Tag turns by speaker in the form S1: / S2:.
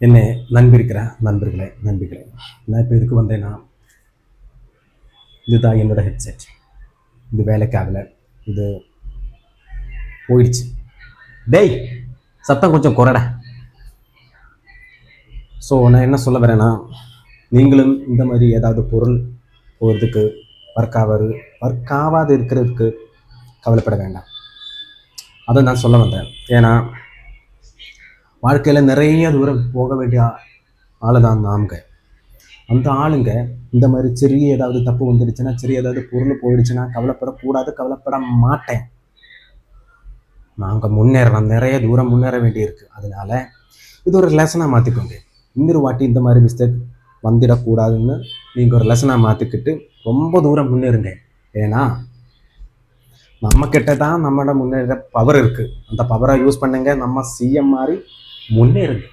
S1: என்னை நம்பியிருக்கிற நண்பிகளே நான் இப்போ இதுக்கு வந்தேன்னா, இதுதான் என்னோட ஹெட்செட். இது வேலைக்காகல, இது போயிடுச்சு. டேய், சத்தம் கொஞ்சம் குறடா. ஸோ நான் என்ன சொல்ல வரேன்னா, நீங்களும் இந்த மாதிரி ஏதாவது பொருள் போகிறதுக்கு ஒர்க் ஆகாது இருக்கிறதுக்கு கவலைப்பட வேண்டாம். அதை நான் சொல்ல வந்தேன். ஏன்னா வாழ்க்கையில் நிறைய தூரம் போக வேண்டிய ஆளு தான் நாமங்க. அந்த ஆளுங்க இந்த மாதிரி சிறிய ஏதாவது தப்பு வந்துடுச்சுன்னா, சிறிய ஏதாவது பொருள் போயிடுச்சுன்னா கவலைப்படக்கூடாது, கவலைப்பட மாட்டேன். நாங்கள் முன்னேறலாம், நிறைய தூரம் முன்னேற வேண்டியிருக்கு. அதனால இது ஒரு லெசனாக மாற்றிக்கோங்க. இன்னொரு வாட்டி இந்த மாதிரி மிஸ்டேக் வந்துடக்கூடாதுன்னு நீங்கள் ஒரு லெசனாக மாற்றிக்கிட்டு ரொம்ப தூரம் முன்னேறுங்க. ஏன்னா நம்மக்கிட்ட தான் நம்மளோட முன்னேற பவர் இருக்குது. அந்த பவரை யூஸ் பண்ணுங்க. நம்ம சிஎம் மாதிரி முன்னேறுங்க.